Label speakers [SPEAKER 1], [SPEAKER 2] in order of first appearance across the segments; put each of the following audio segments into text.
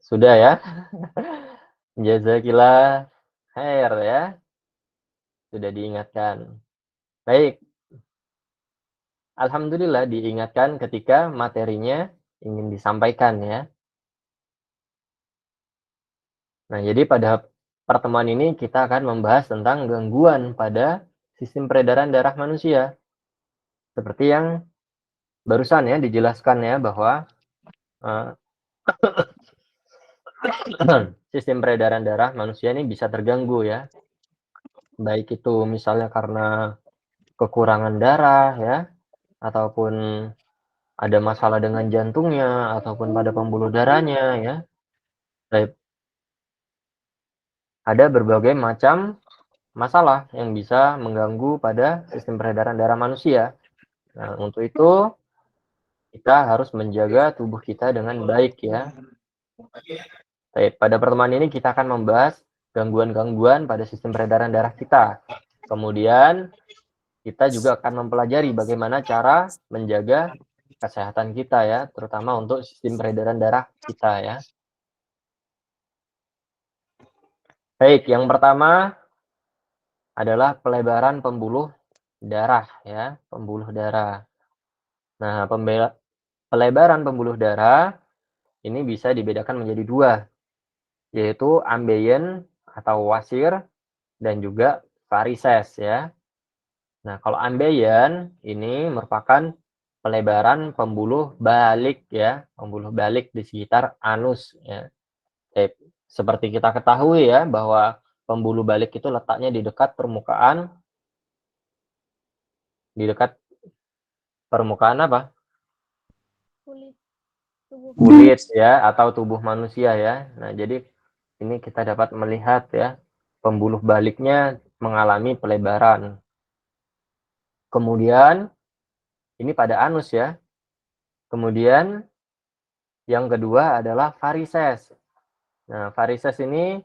[SPEAKER 1] Sudah ya? Jazakillah khair ya, sudah diingatkan. Baik, alhamdulillah diingatkan ketika materinya ingin disampaikan ya. Nah, jadi pada pertemuan ini kita akan membahas tentang gangguan pada sistem peredaran darah manusia. Seperti yang barusan ya dijelaskan ya bahwa eh, sistem peredaran darah manusia ini bisa terganggu ya. Baik itu misalnya karena kekurangan darah ya, ataupun ada masalah dengan jantungnya, ataupun pada pembuluh darahnya ya. Baik, ada berbagai macam masalah yang bisa mengganggu pada sistem peredaran darah manusia. Nah, untuk itu kita harus menjaga tubuh kita dengan baik ya. Baik, pada pertemuan ini kita akan membahas gangguan-gangguan pada sistem peredaran darah kita. Kemudian kita juga akan mempelajari bagaimana cara menjaga kesehatan kita ya, terutama untuk sistem peredaran darah kita ya. Baik, yang pertama adalah pelebaran pembuluh darah ya, pembuluh darah. Nah, pelebaran pembuluh darah ini bisa dibedakan menjadi dua, yaitu ambeien atau wasir dan juga varises ya. Nah, kalau ambeien ini merupakan pelebaran pembuluh balik ya, pembuluh balik di sekitar anus ya. Seperti kita ketahui ya bahwa pembuluh balik itu letaknya di dekat permukaan apa?
[SPEAKER 2] Kulit tubuh.
[SPEAKER 1] Kulit ya atau tubuh manusia ya. Nah, jadi ini kita dapat melihat ya pembuluh baliknya mengalami pelebaran. Kemudian ini pada anus ya. Kemudian yang kedua adalah varises. Nah, varises ini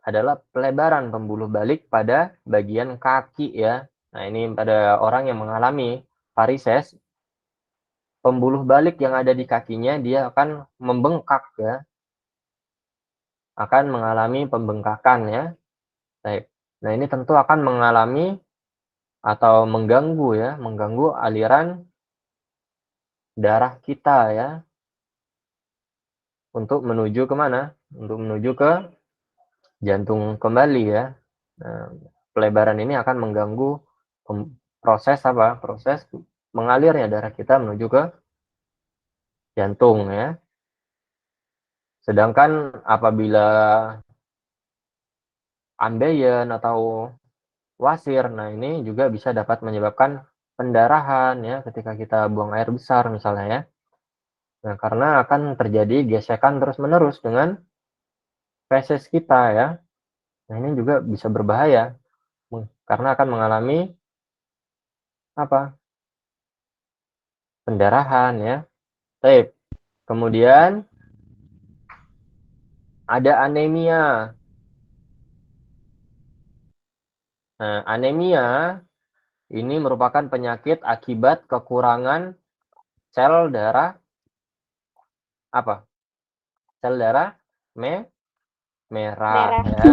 [SPEAKER 1] adalah pelebaran pembuluh balik pada bagian kaki ya. Nah, ini pada orang yang mengalami varises, pembuluh balik yang ada di kakinya dia akan membengkak ya, akan mengalami pembengkakan ya. Baik. Nah, ini tentu akan mengalami atau mengganggu ya, mengganggu aliran darah kita ya, untuk menuju ke mana? Untuk menuju ke jantung kembali ya. Nah, pelebaran ini akan mengganggu proses apa? Proses mengalirnya darah kita menuju ke jantung ya. Sedangkan apabila ambeien atau wasir, nah ini juga bisa dapat menyebabkan pendarahan ya ketika kita buang air besar misalnya ya. Nah, karena akan terjadi gesekan terus-menerus dengan feses kita ya. Nah, ini juga bisa berbahaya karena akan mengalami apa? Pendarahan ya. Baik. Kemudian ada anemia. Nah, anemia ini merupakan penyakit akibat kekurangan sel darah apa? Sel darah merah
[SPEAKER 2] Merah.
[SPEAKER 1] ya.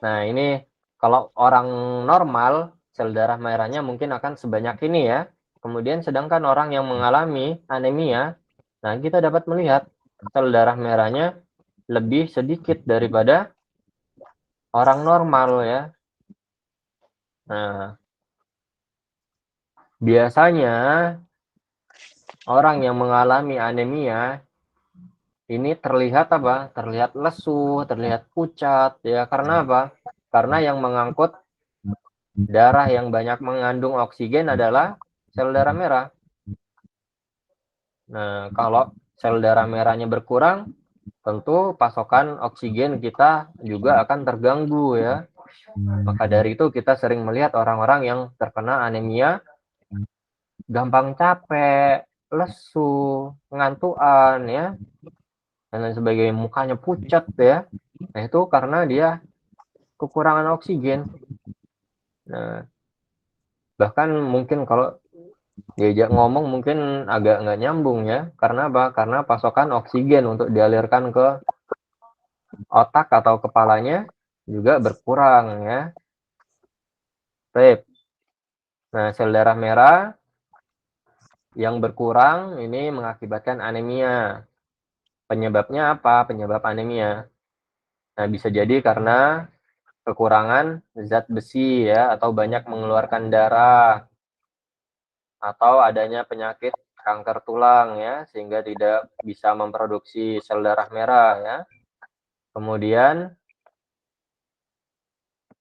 [SPEAKER 1] Nah, ini kalau orang normal sel darah merahnya mungkin akan sebanyak ini ya. Kemudian sedangkan orang yang mengalami anemia, nah kita dapat melihat sel darah merahnya lebih sedikit daripada orang normal ya. Nah, biasanya orang yang mengalami anemia ini terlihat apa? Terlihat lesu, terlihat pucat ya. Karena apa? Karena yang mengangkut darah yang banyak mengandung oksigen adalah sel darah merah. Nah, kalau sel darah merahnya berkurang, tentu pasokan oksigen kita juga akan terganggu ya. Maka dari itu kita sering melihat orang-orang yang terkena anemia gampang capek, lesu, ngantuan ya, dan lain sebagainya, mukanya pucat ya. Nah, itu karena dia kekurangan oksigen. Nah, bahkan mungkin kalau Diajak ngomong mungkin agak nggak nyambung ya. Karena apa? Karena pasokan oksigen untuk dialirkan ke otak atau kepalanya juga berkurang ya. Baik. Nah, sel darah merah yang berkurang ini mengakibatkan anemia. Penyebabnya apa? Penyebab anemia. Nah, bisa jadi karena kekurangan zat besi ya, atau banyak mengeluarkan darah, atau adanya penyakit kanker tulang ya, sehingga tidak bisa memproduksi sel darah merah ya. Kemudian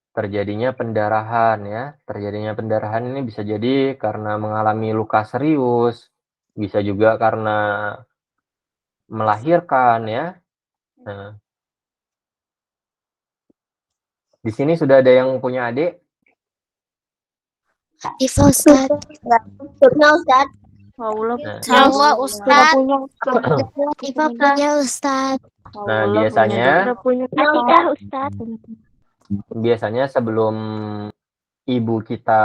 [SPEAKER 1] terjadinya pendarahan ya. Terjadinya pendarahan ini bisa jadi karena mengalami luka serius, bisa juga karena melahirkan ya. Nah, di sini sudah ada yang punya adik?
[SPEAKER 3] Iva Ustad.
[SPEAKER 2] Punya Ustaz.
[SPEAKER 1] Nah,
[SPEAKER 3] Saya Ustad.
[SPEAKER 2] punya
[SPEAKER 3] Iva punya Ustad.
[SPEAKER 1] nah biasanya
[SPEAKER 2] Udah Ustaz.
[SPEAKER 1] sebelum ibu kita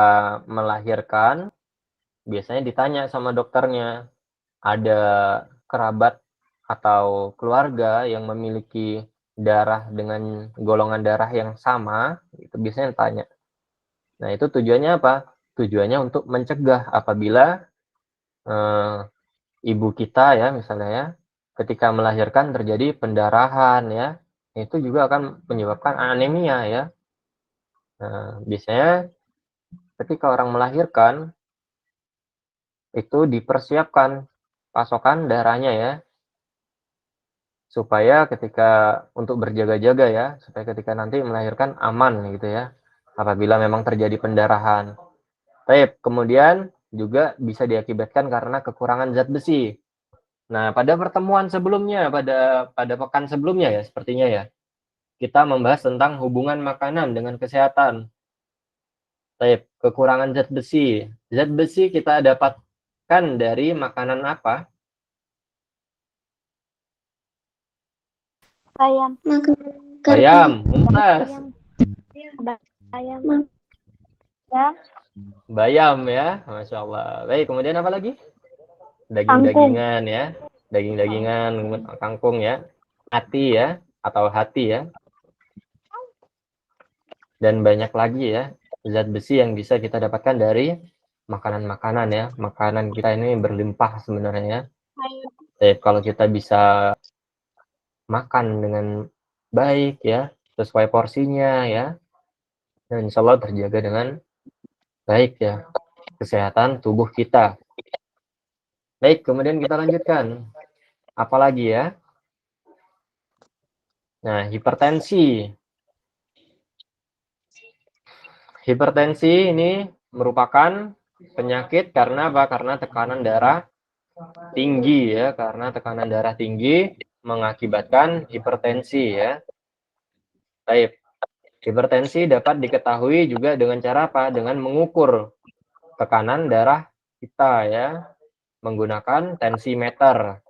[SPEAKER 1] melahirkan, biasanya ditanya sama dokternya, ada kerabat atau keluarga yang memiliki darah dengan golongan darah yang sama, itu biasanya tanya. Nah, itu tujuannya apa? Tujuannya untuk mencegah apabila ibu kita ya misalnya ya, ketika melahirkan terjadi pendarahan ya, itu juga akan menyebabkan anemia ya. Nah, biasanya ketika orang melahirkan itu dipersiapkan pasokan darahnya ya, supaya ketika untuk berjaga-jaga ya, supaya ketika nanti melahirkan aman gitu ya, apabila memang terjadi pendarahan. Baik, kemudian juga bisa diakibatkan karena kekurangan zat besi. Nah, pada pertemuan sebelumnya, pada pekan sebelumnya ya, sepertinya ya, kita membahas tentang hubungan makanan dengan kesehatan. Baik, kekurangan zat besi. Zat besi kita dapatkan dari makanan apa?
[SPEAKER 2] Ayam.
[SPEAKER 1] Ayam, Mumtaz.
[SPEAKER 2] Ayam. Ya.
[SPEAKER 1] Bayam ya, Masya Allah. Baik, kemudian apa lagi? Daging-dagingan ya, daging-dagingan, kangkung ya, hati ya, atau hati ya, dan banyak lagi ya, zat besi yang bisa kita dapatkan dari makanan-makanan ya. Makanan kita ini berlimpah sebenarnya ya. Kalau kita bisa makan dengan baik ya, sesuai porsinya ya, dan insya Allah terjaga dengan baik ya, kesehatan tubuh kita. Baik, kemudian kita lanjutkan. Apalagi ya? Nah, hipertensi. Hipertensi ini merupakan penyakit karena apa? Karena tekanan darah tinggi ya, karena tekanan darah tinggi mengakibatkan hipertensi ya. Baik. Hipertensi dapat diketahui juga dengan cara apa? Dengan mengukur tekanan darah kita ya, menggunakan tensimeter.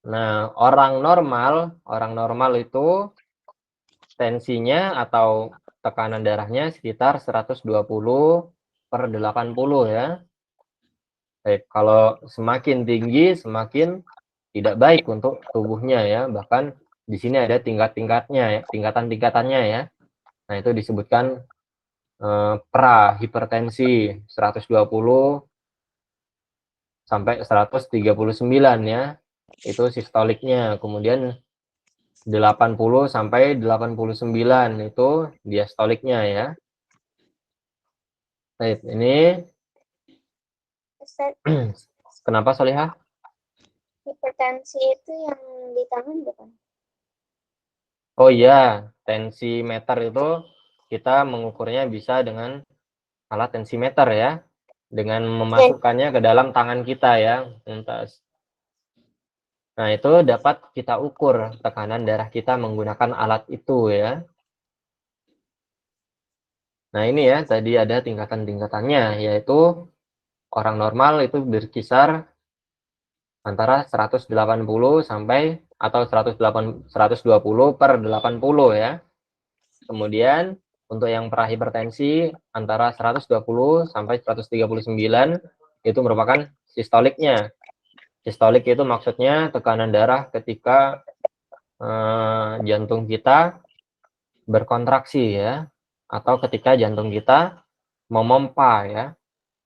[SPEAKER 1] Nah, orang normal itu tensinya atau tekanan darahnya sekitar 120/80 ya. Baik, kalau semakin tinggi semakin tidak baik untuk tubuhnya ya. Bahkan di sini ada tingkat-tingkatnya ya, tingkatan-tingkatannya ya. Nah, itu disebutkan pra-hipertensi 120 sampai 139 ya. Itu sistoliknya. Kemudian 80 sampai 89 itu diastoliknya ya. Baik, ini
[SPEAKER 2] Ustaz,
[SPEAKER 1] kenapa Solihah?
[SPEAKER 2] hipertensi itu yang di tangan bukan?
[SPEAKER 1] Oh iya, tensimeter itu kita mengukurnya bisa dengan alat tensimeter ya, dengan memasukkannya ke dalam tangan kita ya. Nah, itu dapat kita ukur tekanan darah kita menggunakan alat itu ya. Nah, ini ya, tadi ada tingkatan-tingkatannya, yaitu orang normal itu berkisar antara 180 sampai atau 120/80 ya. Kemudian Untuk yang prahipertensi antara 120 sampai 139 itu merupakan sistoliknya. Sistolik itu maksudnya tekanan darah ketika jantung kita berkontraksi ya, atau ketika jantung kita memompa ya.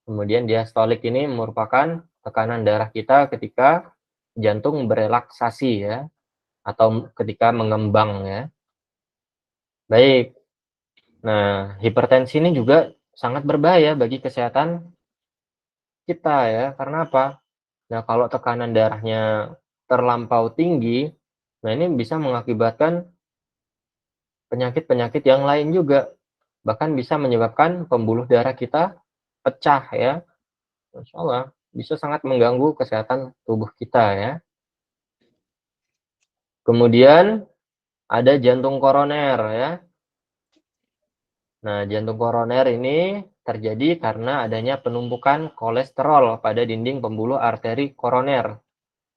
[SPEAKER 1] Kemudian diastolik ini merupakan tekanan darah kita ketika jantung berelaksasi ya, atau ketika mengembang ya. Baik. Nah, hipertensi ini juga sangat berbahaya bagi kesehatan kita ya. Karena apa? Nah, kalau tekanan darahnya terlampau tinggi, nah ini bisa mengakibatkan penyakit-penyakit yang lain juga. Bahkan bisa menyebabkan pembuluh darah kita pecah ya. Masya Allah, bisa sangat mengganggu kesehatan tubuh kita ya. Kemudian ada jantung koroner ya. Nah, jantung koroner ini terjadi karena adanya penumpukan kolesterol pada dinding pembuluh arteri koroner.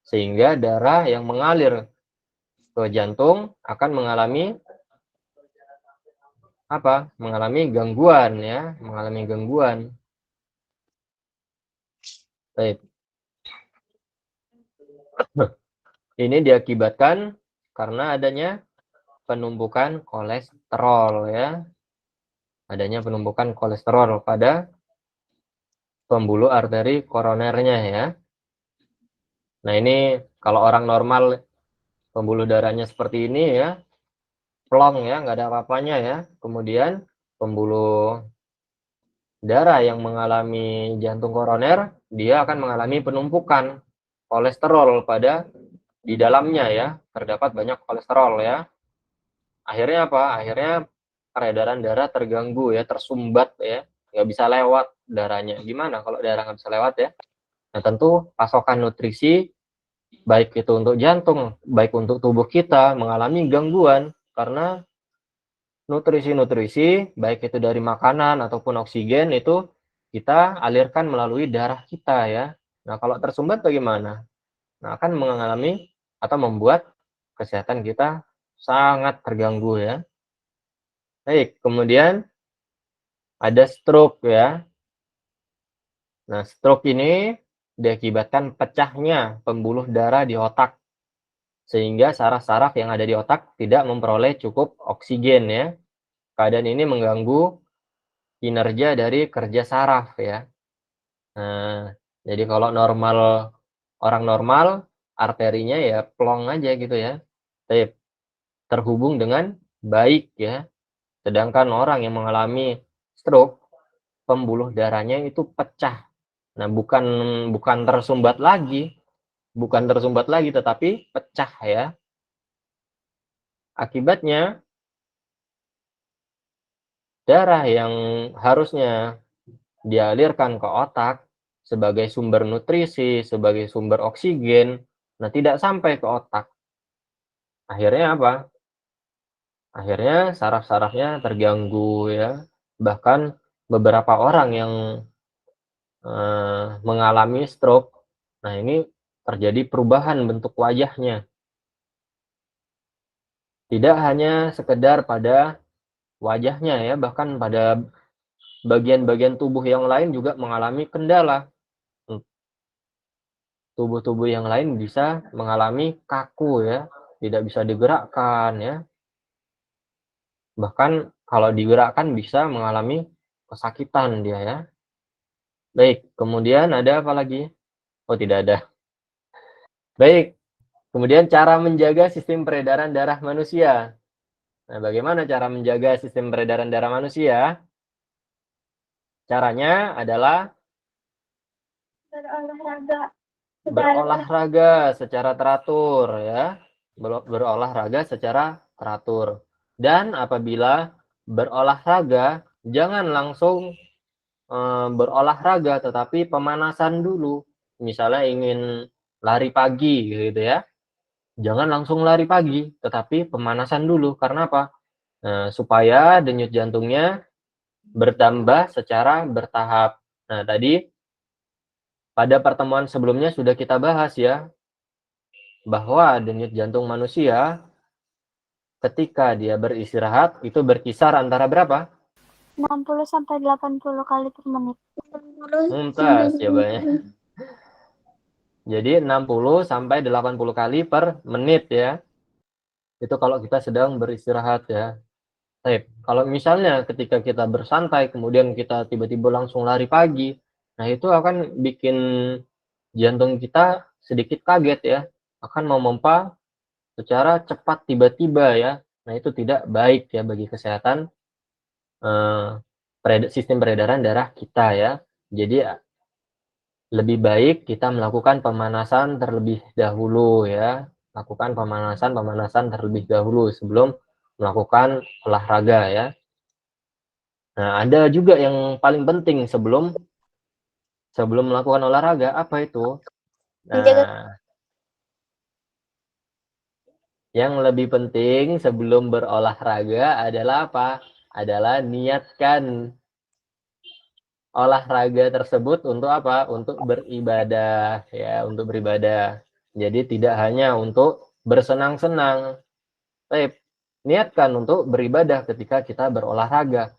[SPEAKER 1] Sehingga darah yang mengalir ke jantung akan mengalami apa? Mengalami gangguan ya, mengalami gangguan. Baik. Ini diakibatkan karena adanya penumpukan kolesterol ya. Adanya penumpukan kolesterol pada pembuluh arteri koronernya ya. Nah, ini kalau orang normal pembuluh darahnya seperti ini ya, plong ya, nggak ada apa-apanya ya. Kemudian pembuluh darah yang mengalami jantung koroner, dia akan mengalami penumpukan kolesterol pada di dalamnya ya, terdapat banyak kolesterol ya. Akhirnya apa? Akhirnya peredaran darah terganggu ya, tersumbat ya, nggak bisa lewat darahnya. Gimana kalau darah nggak bisa lewat ya? Nah, tentu pasokan nutrisi baik itu untuk jantung, baik untuk tubuh kita mengalami gangguan karena nutrisi-nutrisi baik itu dari makanan ataupun oksigen itu kita alirkan melalui darah kita ya. Nah, kalau tersumbat bagaimana? Nah, akan mengalami atau membuat kesehatan kita sangat terganggu ya. Baik, kemudian ada stroke ya. Nah, stroke ini diakibatkan pecahnya pembuluh darah di otak sehingga saraf-saraf yang ada di otak tidak memperoleh cukup oksigen ya. Keadaan ini mengganggu kinerja dari kerja saraf ya. Nah, jadi kalau orang normal arterinya ya plong aja gitu ya. Terhubung dengan baik ya. Sedangkan orang yang mengalami stroke, pembuluh darahnya itu pecah. Nah, bukan tersumbat lagi tetapi pecah ya. Akibatnya darah yang harusnya dialirkan ke otak sebagai sumber nutrisi, sebagai sumber oksigen, nah tidak sampai ke otak. Akhirnya apa? Akhirnya saraf-sarafnya terganggu ya. Bahkan beberapa orang yang mengalami stroke, nah ini terjadi perubahan bentuk wajahnya. Tidak hanya sekedar pada wajahnya ya, bahkan pada bagian-bagian tubuh yang lain juga mengalami kendala. Tubuh-tubuh yang lain bisa mengalami kaku ya, tidak bisa digerakkan ya. Bahkan kalau digerakkan bisa mengalami kesakitan dia ya. Baik, kemudian ada apa lagi? Oh, tidak ada. Baik, kemudian cara menjaga sistem peredaran darah manusia. Nah, bagaimana cara menjaga sistem peredaran darah manusia? Caranya adalah berolahraga secara teratur ya. Berolahraga secara teratur. Dan apabila berolahraga, jangan langsung berolahraga tetapi pemanasan dulu. Misalnya ingin lari pagi gitu ya. Jangan langsung lari pagi, tetapi pemanasan dulu. Karena apa? Supaya denyut jantungnya bertambah secara bertahap. Nah, tadi pada pertemuan sebelumnya sudah kita bahas ya, bahwa denyut jantung manusia ketika dia beristirahat itu berkisar antara berapa?
[SPEAKER 3] 60 sampai 80 kali per menit.
[SPEAKER 1] Mumtaz jawabannya. Jadi 60 sampai 80 kali per menit ya. Itu kalau kita sedang beristirahat ya. Baik, kalau misalnya ketika kita bersantai kemudian kita tiba-tiba langsung lari pagi, nah itu akan bikin jantung kita sedikit kaget ya, akan memompa secara cepat tiba-tiba ya. Nah itu tidak baik ya bagi kesehatan sistem peredaran darah kita ya. Jadi lebih baik kita melakukan pemanasan terlebih dahulu ya. Lakukan pemanasan terlebih dahulu sebelum melakukan olahraga ya. Nah, ada juga yang paling penting sebelum melakukan olahraga, apa itu? Nah, yang lebih penting sebelum berolahraga adalah apa? Adalah niatkan olahraga tersebut untuk apa? Untuk beribadah ya, untuk beribadah. Jadi tidak hanya untuk bersenang-senang. Tapi niatkan untuk beribadah ketika kita berolahraga.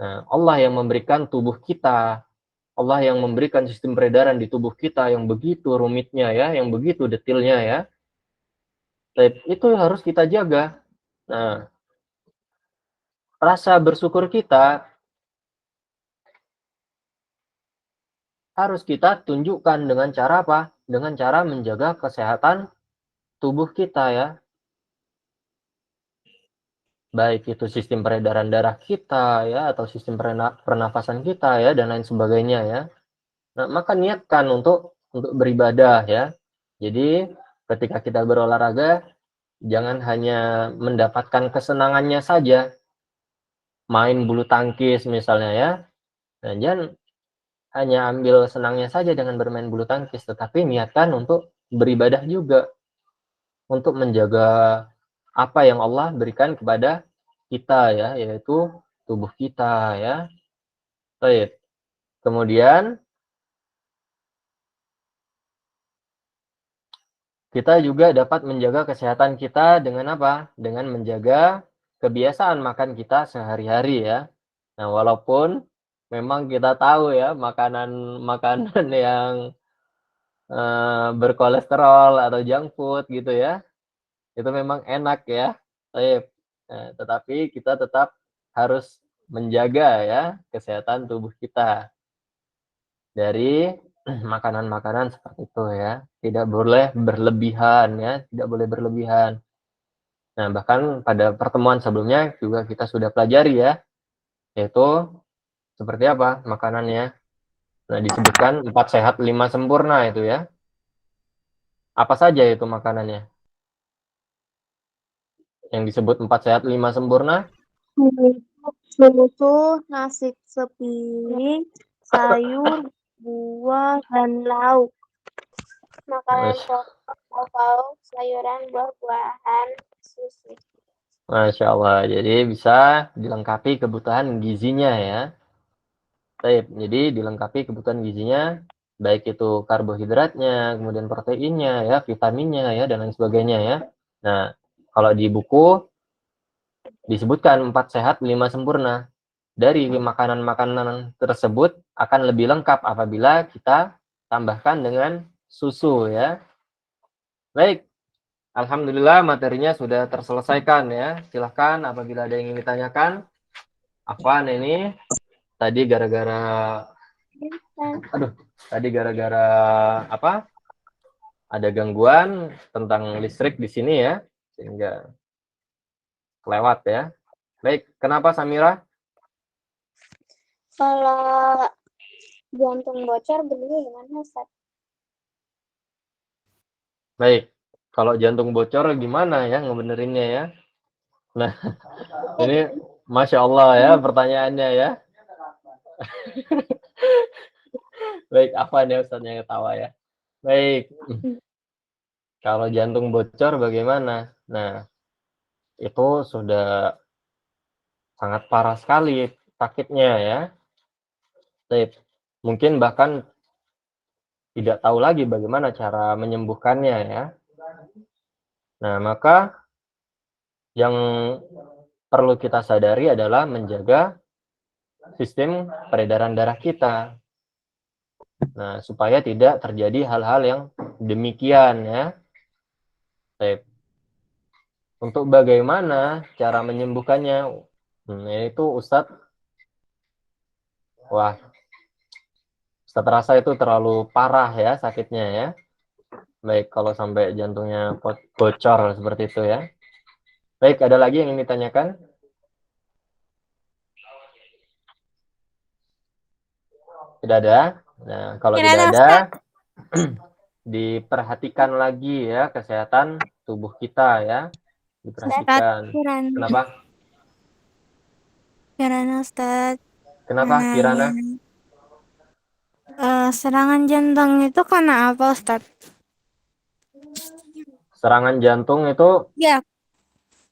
[SPEAKER 1] Nah, Allah yang memberikan tubuh kita, Allah yang memberikan sistem peredaran di tubuh kita yang begitu rumitnya ya, yang begitu detailnya ya. Itu harus kita jaga. Nah, rasa bersyukur kita harus kita tunjukkan dengan cara apa? Dengan cara menjaga kesehatan tubuh kita ya. Baik itu sistem peredaran darah kita ya, atau sistem pernafasan kita ya, dan lain sebagainya ya. Nah, maka niatkan untuk beribadah ya. Jadi ketika kita berolahraga, jangan hanya mendapatkan kesenangannya saja, main bulu tangkis misalnya ya. Nah, jangan hanya ambil senangnya saja dengan bermain bulu tangkis, tetapi niatkan untuk beribadah juga, untuk menjaga apa yang Allah berikan kepada kita ya, yaitu tubuh kita ya. Baik. Kemudian kita juga dapat menjaga kesehatan kita dengan apa? Dengan menjaga kebiasaan makan kita sehari-hari ya. Nah, walaupun memang kita tahu ya makanan yang berkolesterol atau junk food gitu ya, itu memang enak ya. Tetapi kita tetap harus menjaga ya kesehatan tubuh kita dari makanan-makanan seperti itu ya. Tidak boleh berlebihan ya, tidak boleh berlebihan. Nah, bahkan pada pertemuan sebelumnya juga kita sudah pelajari ya, yaitu seperti apa makanannya. Nah, disebutkan 4 sehat 5 sempurna itu ya. Apa saja itu makanannya? Yang disebut 4 sehat 5 sempurna?
[SPEAKER 3] Susu, nasi sepiring, sayur, buah, dan lauk.
[SPEAKER 2] Makanan pokok, lauk, sayuran, buah-buahan, susu.
[SPEAKER 1] Masya Allah. Jadi bisa dilengkapi kebutuhan gizinya ya. Jadi dilengkapi kebutuhan gizinya, baik itu karbohidratnya, kemudian proteinnya, ya, vitaminnya, ya, dan lain sebagainya ya. Nah, kalau di buku disebutkan 4 sehat 5 sempurna. Dari makanan-makanan tersebut akan lebih lengkap apabila kita tambahkan dengan susu ya. Baik, alhamdulillah materinya sudah terselesaikan ya. Silahkan apabila ada yang ingin ditanyakan. Apaan ini? Tadi gara-gara apa? Ada gangguan tentang listrik di sini ya, sehingga kelewat ya. Baik, kenapa Samira?
[SPEAKER 2] Kalau jantung bocor benarnya gimana, Ustaz?
[SPEAKER 1] Baik, kalau jantung bocor gimana ya ngebenerinnya ya? Nah, ini Masya Allah ya pertanyaannya ya. Baik, apa nih Ustaznya ketawa ya? Baik, kalau jantung bocor bagaimana? Nah, itu sudah sangat parah sekali sakitnya ya. Baik, mungkin bahkan tidak tahu lagi bagaimana cara menyembuhkannya ya. Nah, maka Yang perlu kita sadari adalah menjaga sistem peredaran darah kita. Nah, supaya tidak terjadi hal-hal yang demikian ya. Baik. Untuk bagaimana cara menyembuhkannya? Itu Ustadz rasa itu terlalu parah ya sakitnya ya. Baik, kalau sampai jantungnya bocor seperti itu ya. Baik, ada lagi yang ingin ditanyakan? Tidak ada? Nah, kalau tidak ada, diperhatikan lagi ya kesehatan tubuh kita ya. Diperhatikan. Kenapa?
[SPEAKER 4] Kirana Ustaz.
[SPEAKER 1] Kenapa Kirana?
[SPEAKER 4] Serangan jantung itu karena apa Ustaz?
[SPEAKER 1] Serangan jantung itu
[SPEAKER 4] Ya,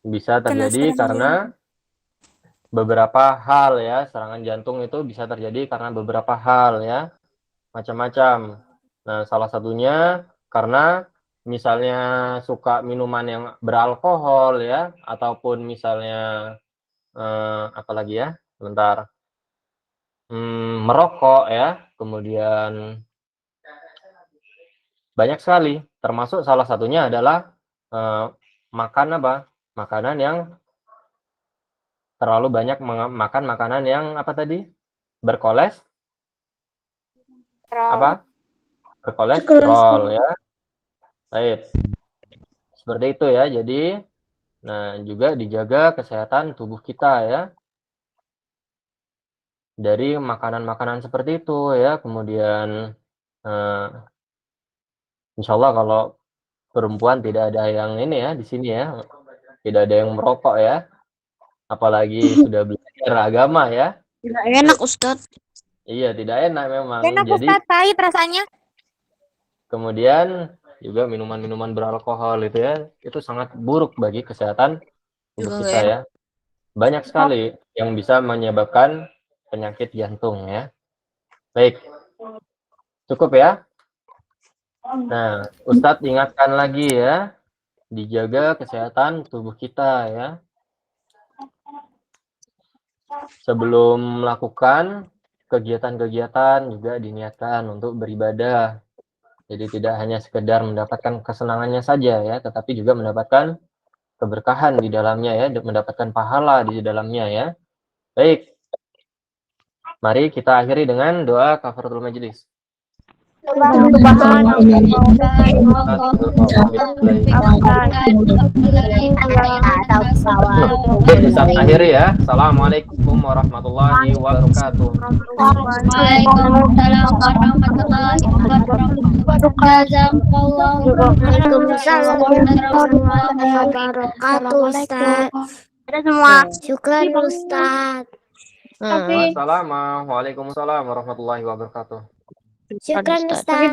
[SPEAKER 1] bisa terjadi karena beberapa hal ya. Serangan jantung itu bisa terjadi karena beberapa hal ya. Macam-macam. Nah, salah satunya karena misalnya suka minuman yang beralkohol ya, ataupun misalnya apalagi ya, sebentar, merokok ya, kemudian banyak sekali, termasuk salah satunya adalah makanan yang terlalu banyak makan makanan yang apa tadi, berkolesterol ya. Baik, seperti itu ya. Jadi juga dijaga kesehatan tubuh kita ya dari makanan-makanan seperti itu ya. Kemudian insya Allah kalau perempuan tidak ada yang ini ya di sini ya, tidak ada yang merokok ya, apalagi sudah belajar agama ya.
[SPEAKER 4] Tidak enak Ustaz.
[SPEAKER 1] Iya, tidak enak memang.
[SPEAKER 4] Enak
[SPEAKER 1] Jadi
[SPEAKER 4] Ustaz, pahit rasanya.
[SPEAKER 1] kemudian juga minuman-minuman beralkohol itu ya, itu sangat buruk bagi kesehatan tubuh kita ya. Banyak sekali yang bisa menyebabkan penyakit jantung ya. Baik, cukup ya. Nah, Ustadz ingatkan lagi ya, dijaga kesehatan tubuh kita ya. Sebelum melakukan kegiatan-kegiatan juga diniatkan untuk beribadah. Jadi tidak hanya sekedar mendapatkan kesenangannya saja ya, tetapi juga mendapatkan keberkahan di dalamnya ya, mendapatkan pahala di dalamnya ya. Baik. Mari kita akhiri dengan doa kafaratul majelis. Akhiri ya. Assalamualaikum warahmatullahi wabarakatuh.
[SPEAKER 2] Waalaikumsalam warahmatullahi wabarakatuh.
[SPEAKER 3] Ada semua.
[SPEAKER 2] Syukur Ustaz.
[SPEAKER 1] Waalaikumsalam warahmatullahi wabarakatuh.
[SPEAKER 2] Syukur Ustaz.